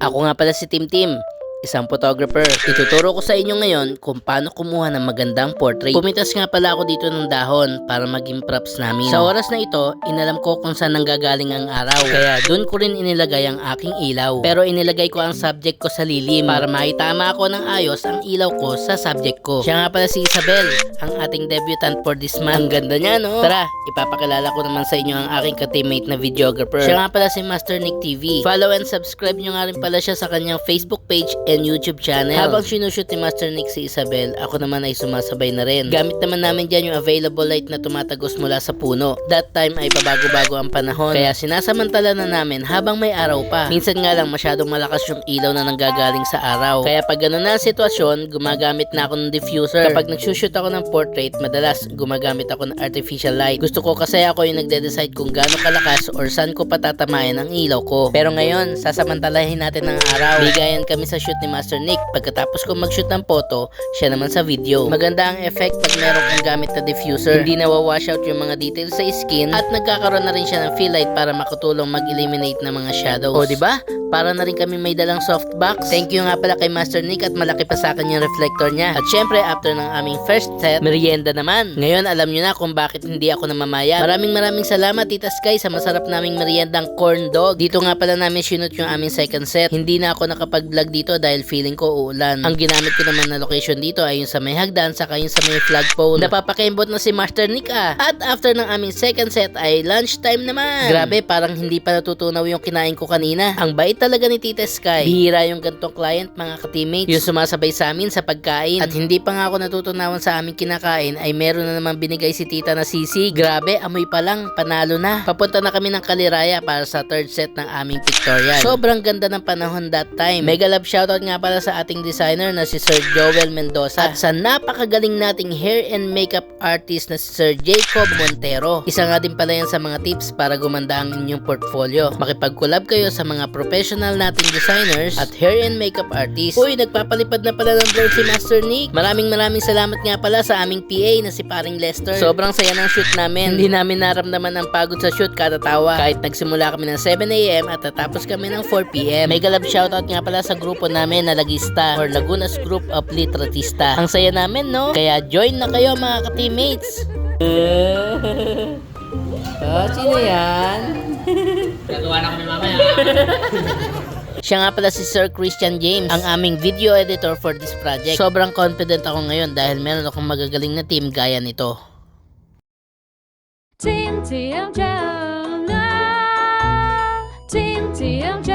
Ako nga pala si Tim Tim, isang photographer. Ituturo ko sa inyo ngayon kung paano kumuha ng magandang portrait. Pumitas nga pala ako dito ng dahon para maging props namin. Sa oras na ito, inalam ko kung saan nanggagaling ang araw. Kaya dun ko rin inilagay ang aking ilaw. Pero inilagay ko ang subject ko sa lilim para maitama ako ng ayos ang ilaw ko sa subject ko. Siya nga pala si Isabel, ang ating debutant for this month. Ang ganda niya, no? Tara, ipapakilala ko naman sa inyo ang aking ka-teammate na videographer. Siya nga pala si Master Nick TV. Follow and subscribe nyo nga rin pala siya sa kanyang Facebook page and YouTube channel. Habang sinushoot ni Master Nick si Isabel, ako naman ay sumasabay na rin. Gamit naman namin dyan yung available light na tumatagos mula sa puno. That time ay pabago-bago ang panahon, kaya sinasamantala na namin habang may araw pa. Minsan nga lang masyadong malakas yung ilaw na nanggagaling sa araw. Kaya pag ganun na ang sitwasyon, gumagamit na ako ng diffuser. Kapag nagsushoot ako ng portrait, madalas gumagamit ako ng artificial light. Gusto ko kasi ako yung nagde-decide kung gaano kalakas or saan ko patatamayan ang ilaw ko. Pero ngayon, sasamantalahin natin ng araw. Bigayan kami sa shoot ni Master Nick. Pagkatapos ko mag-shoot ng photo, siya naman sa video. Maganda ang effect pag meron kang gamit na diffuser. Hindi nawawash out yung mga details sa skin at nagkakaroon na rin siya ng fill light para makatulong mag-eliminate ng mga shadows. O diba? Para na rin kami may dalang softbox. Thank you nga pala kay Master Nick at malaki pa sa akin yung reflector niya. At syempre, after ng aming first set, merienda naman. Ngayon, alam nyo na kung bakit hindi ako namamaya. Maraming salamat Tita Sky sa masarap naming meriendang corn dog. Dito nga pala namin sinut yung aming second set. Hindi na ako nakapag-vlog dito dahil feeling ko uulan. Ang ginamit ko naman na location dito ay yung sa may hagdan saka yung sa may flagpole. Napapakembot na si Master Nick ah. At after ng aming second set ay lunchtime naman. Grabe, parang hindi pa natutunaw yung kinain ko kanina. Ang bait talaga ni Tita Sky. Bihira yung gantong client mga ka-teammates. Yung sumasabay sa amin sa pagkain. At hindi pa nga ako natutunawan sa aming kinakain ay meron na naman binigay si Tita na sisig. Grabe, amoy pa lang, panalo na. Papunta na kami ng Kaliraya para sa third set ng aming pictorial. Sobrang ganda ng panahon that time. Mega love shoutout nga pala sa ating designer na si Sir Joel Mendoza at sa napakagaling nating hair and makeup artist na si Sir Jacob Montero. Isa nga din pala yan sa mga tips para gumanda ang inyong portfolio. Makipag-collab kayo sa mga professional nating designers at hair and makeup artists. Uy, nagpapalipad na pala ng blur si Master Nick. Maraming salamat nga pala sa aming PA na si Paring Lester. Sobrang saya ng shoot namin. Hindi namin naramdaman ang pagod sa shoot kada tawa. Kahit nagsimula kami ng 7 AM at tatapos kami ng 4 PM. Mega love shoutout nga pala sa grupo namin na Lagista or Lagunas Group of Litratista. Ang saya namin, no? Kaya join na kayo mga ka-teammates. Sino yan? Gagawa na kami mamaya. Siya nga pala si Sir Christian James, ang aming video editor for this project. Sobrang confident ako ngayon dahil meron akong magagaling na team gaya nito. Team TMJ, Team TMJ.